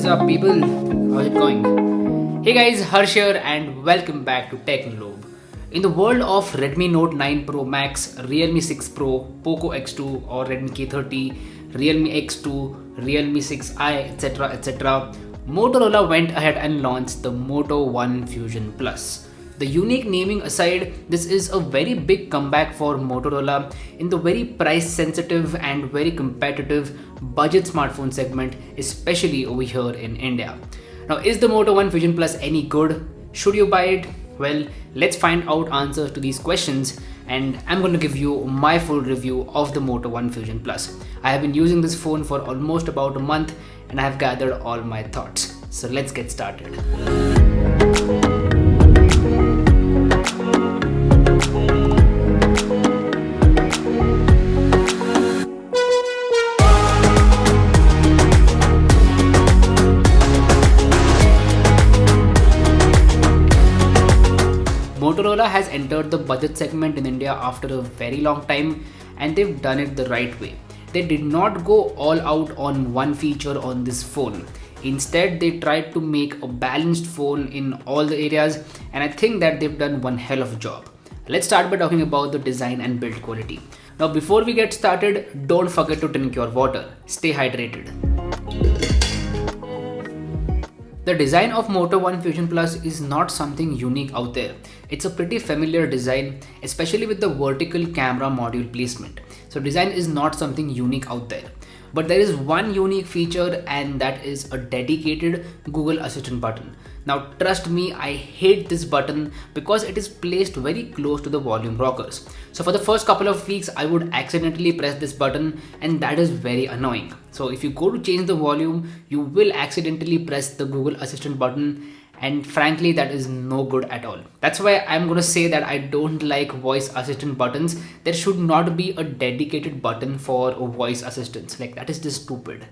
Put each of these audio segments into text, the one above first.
What is up, people? How's it going? Hey guys, Harsh here and welcome back to Technolobe. In the world of Redmi Note 9 Pro Max, Realme 6 Pro, Poco X2 or Redmi K30, Realme X2, Realme 6i, etc., Motorola went ahead and launched the Moto One Fusion Plus. The unique naming aside, this is a very big comeback for Motorola in the very price sensitive and very competitive budget smartphone segment, especially over here in India. Now, is the Moto One Fusion Plus any good? Should you buy it? Well, let's find out answers to these questions, and I'm going to give you my full review of the Moto One Fusion Plus. I have been using this phone for almost about a month and I have gathered all my thoughts. So let's get started. Motorola has entered the budget segment in India after a very long time, and they've done it the right way. They did not go all out on one feature on this phone. Instead, they tried to make a balanced phone in all the areas, and I think that they've done one hell of a job. Let's start by talking about the design and build quality. Now, before we get started, don't forget to drink your water. Stay hydrated. The design of Moto One Fusion Plus is not something unique out there. It's a pretty familiar design, especially with the vertical camera module placement. So design is not something unique out there. But there is one unique feature, and that is a dedicated Google Assistant button. Now trust me, I hate this button because it is placed very close to the volume rockers. So for the first couple of weeks, I would accidentally press this button, and that is very annoying. So if you go to change the volume, you will accidentally press the Google Assistant button, and frankly that is no good at all. That's why I'm gonna say that I don't like voice assistant buttons. There should not be a dedicated button for voice assistants. Like, that is just stupid.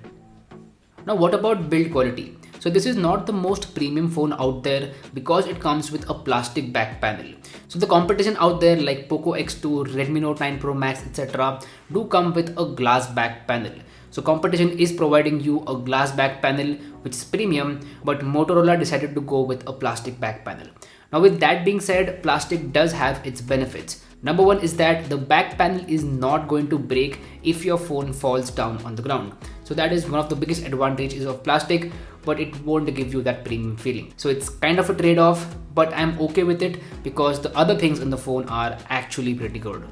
Now what about build quality? So this is not the most premium phone out there because it comes with a plastic back panel. So the competition out there like Poco X2, Redmi Note 9 Pro Max, etc. do come with a glass back panel. So competition is providing you a glass back panel which is premium, but Motorola decided to go with a plastic back panel. Now with that being said, plastic does have its benefits. Number one is that the back panel is not going to break if your phone falls down on the ground. So that is one of the biggest advantages of plastic, but it won't give you that premium feeling. So it's kind of a trade-off, but I'm okay with it because the other things in the phone are actually pretty good.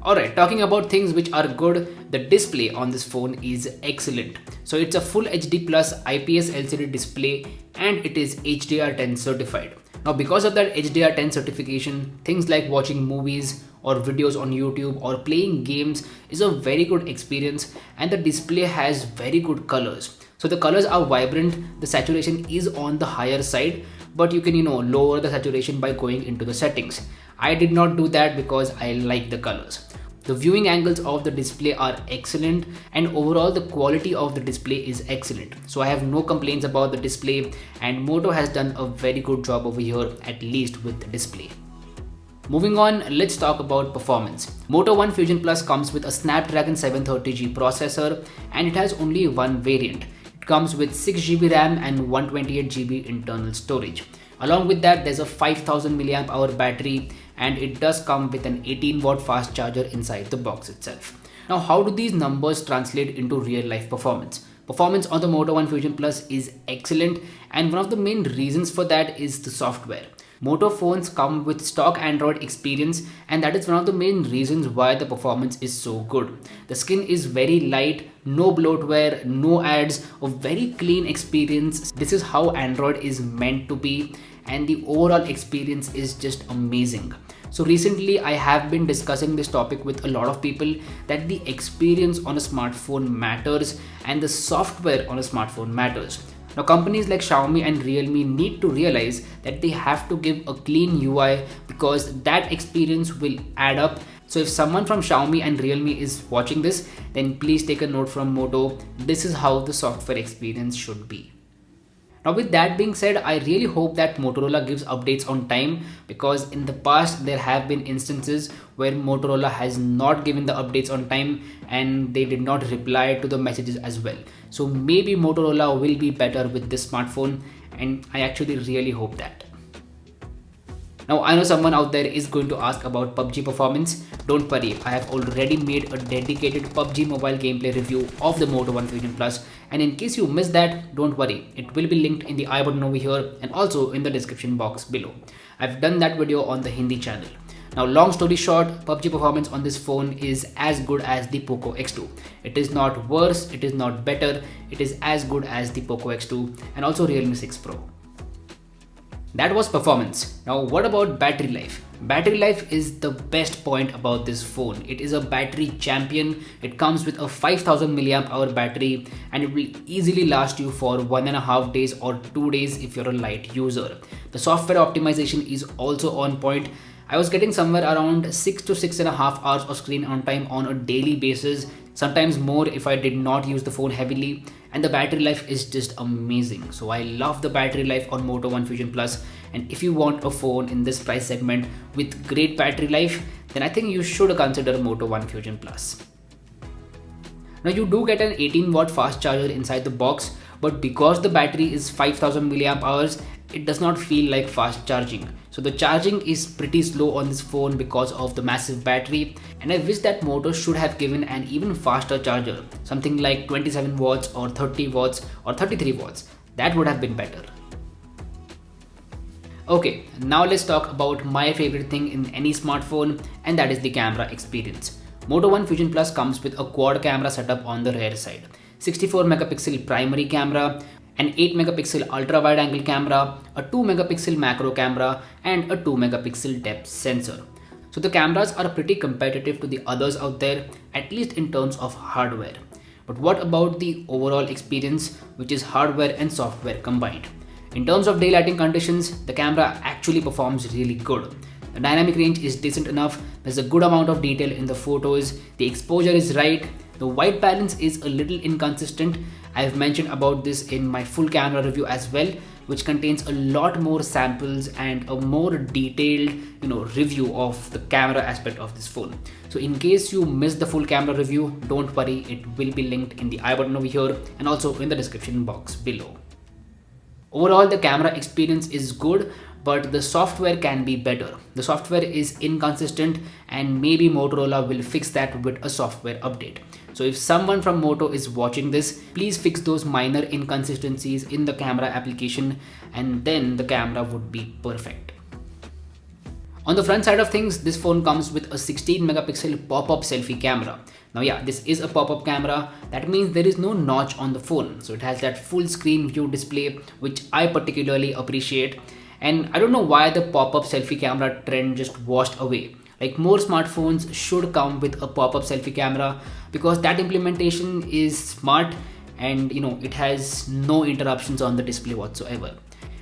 Alright, talking about things which are good, the display on this phone is excellent. So it's a full HD plus IPS LCD display and it is HDR10 certified. Now because of that HDR10 certification, things like watching movies or videos on YouTube or playing games is a very good experience, and the display has very good colors. So the colors are vibrant, the saturation is on the higher side, but you can lower the saturation by going into the settings. I did not do that because I like the colors. The viewing angles of the display are excellent, and overall the quality of the display is excellent. So I have no complaints about the display, and Moto has done a very good job over here, at least with the display. Moving on, let's talk about performance. Moto One Fusion Plus comes with a Snapdragon 730G processor, and it has only one variant. It comes with 6GB RAM and 128GB internal storage. Along with that, there's a 5000 mAh battery, and it does come with an 18-watt fast charger inside the box itself. Now, how do these numbers translate into real life performance? Performance on the Moto One Fusion Plus is excellent, and one of the main reasons for that is the software. Moto phones come with stock Android experience, and that is one of the main reasons why the performance is so good. The skin is very light, no bloatware, no ads, a very clean experience. This is how Android is meant to be, and the overall experience is just amazing. So recently I have been discussing this topic with a lot of people, that the experience on a smartphone matters and the software on a smartphone matters. Now companies like Xiaomi and Realme need to realize that they have to give a clean UI because that experience will add up. So if someone from Xiaomi and Realme is watching this, then please take a note from Moto. This is how the software experience should be. Now with that being said, I really hope that Motorola gives updates on time, because in the past there have been instances where Motorola has not given the updates on time and they did not reply to the messages as well. So maybe Motorola will be better with this smartphone, and I actually really hope that. Now I know someone out there is going to ask about PUBG Performance. Don't worry, I have already made a dedicated PUBG mobile gameplay review of the Moto One Fusion Plus, and in case you missed that, don't worry, it will be linked in the I button over here and also in the description box below. I've done that video on the Hindi channel. Now long story short, PUBG Performance on this phone is as good as the Poco X2. It is not worse, it is not better, it is as good as the Poco X2 and also Realme 6 Pro. That was performance. Now what about battery life? Battery life is the best point about this phone. It is a battery champion. It comes with a 5000 mAh battery and it will easily last you for 1.5 days or 2 days if you're a light user. The software optimization is also on point. I was getting somewhere around 6 to 6.5 hours of screen on time on a daily basis, sometimes more if I did not use the phone heavily, and the battery life is just amazing. So I love the battery life on Moto One Fusion Plus, and if you want a phone in this price segment with great battery life, then I think you should consider Moto One Fusion Plus. Now you do get an 18-watt fast charger inside the box, but because the battery is 5000 mAh, it does not feel like fast charging. So the charging is pretty slow on this phone because of the massive battery, and I wish that Moto should have given an even faster charger, something like 27 watts or 30 watts or 33 watts. That would have been better. Okay, now let's talk about my favorite thing in any smartphone, and that is the camera experience. Moto One Fusion Plus comes with a quad camera setup on the rear side, 64 megapixel primary camera, an 8 megapixel ultra wide angle camera, a 2 megapixel macro camera and a 2 megapixel depth sensor. So the cameras are pretty competitive to the others out there, at least in terms of hardware. But what about the overall experience, which is hardware and software combined? In terms of daylighting conditions, the camera actually performs really good. The dynamic range is decent enough, there's a good amount of detail in the photos, the exposure is right, the white balance is a little inconsistent. I've mentioned about this in my full camera review as well, which contains a lot more samples and a more detailed review of the camera aspect of this phone. So in case you missed the full camera review, don't worry, it will be linked in the I button over here and also in the description box below. Overall, the camera experience is good, but the software can be better. The software is inconsistent and maybe Motorola will fix that with a software update. So if someone from Moto is watching this, please fix those minor inconsistencies in the camera application and then the camera would be perfect. On the front side of things, this phone comes with a 16 megapixel pop-up selfie camera. Now yeah, this is a pop-up camera. That means there is no notch on the phone. So it has that full screen view display, which I particularly appreciate. And I don't know why the pop-up selfie camera trend just washed away. Like more smartphones should come with a pop-up selfie camera because that implementation is smart and it has no interruptions on the display whatsoever.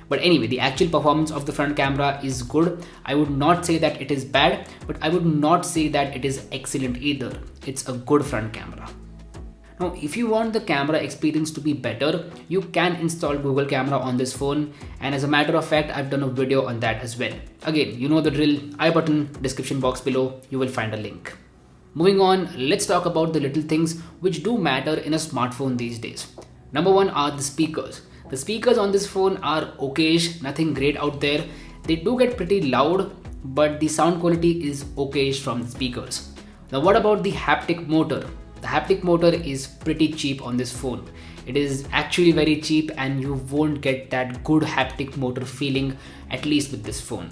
But anyway, the actual performance of the front camera is good. I would not say that it is bad, but I would not say that it is excellent either. It's a good front camera. Now, if you want the camera experience to be better, you can install Google Camera on this phone, and as a matter of fact, I've done a video on that as well. Again, you know the drill, I button, description box below, you will find a link. Moving on, let's talk about the little things which do matter in a smartphone these days. Number one are the speakers. The speakers on this phone are okayish, nothing great out there. They do get pretty loud, but the sound quality is okayish from the speakers. Now what about the haptic motor? The haptic motor is pretty cheap on this phone. It is actually very cheap and you won't get that good haptic motor feeling, at least with this phone.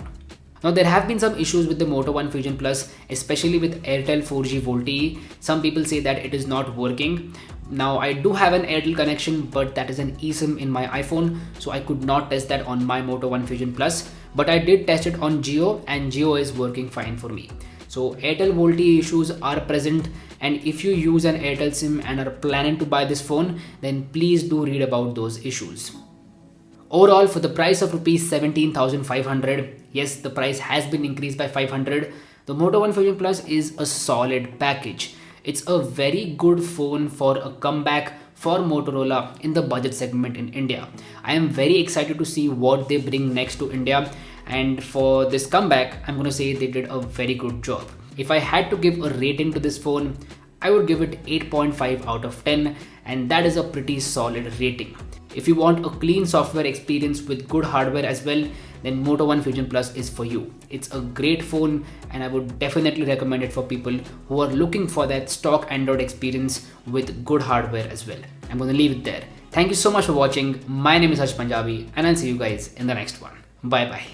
Now there have been some issues with the Moto One Fusion Plus, especially with Airtel 4G VoLTE. Some people say that it is not working. Now I do have an Airtel connection, but that is an eSIM in my iPhone, so I could not test that on my Moto One Fusion Plus. But I did test it on Jio and Jio is working fine for me. So Airtel VoLTE issues are present, and if you use an Airtel SIM and are planning to buy this phone, then please do read about those issues. Overall, for the price of rupees 17,500, yes, the price has been increased by 500. The Moto One Fusion Plus is a solid package. It's a very good phone for a comeback for Motorola in the budget segment in India. I am very excited to see what they bring next to India, and for this comeback, I'm going to say they did a very good job. If I had to give a rating to this phone, I would give it 8.5 out of 10, and that is a pretty solid rating. If you want a clean software experience with good hardware as well, then Moto One Fusion Plus is for you. It's a great phone, and I would definitely recommend it for people who are looking for that stock Android experience with good hardware as well. I'm going to leave it there. Thank you so much for watching. My name is Harsh Punjabi, and I'll see you guys in the next one. Bye bye.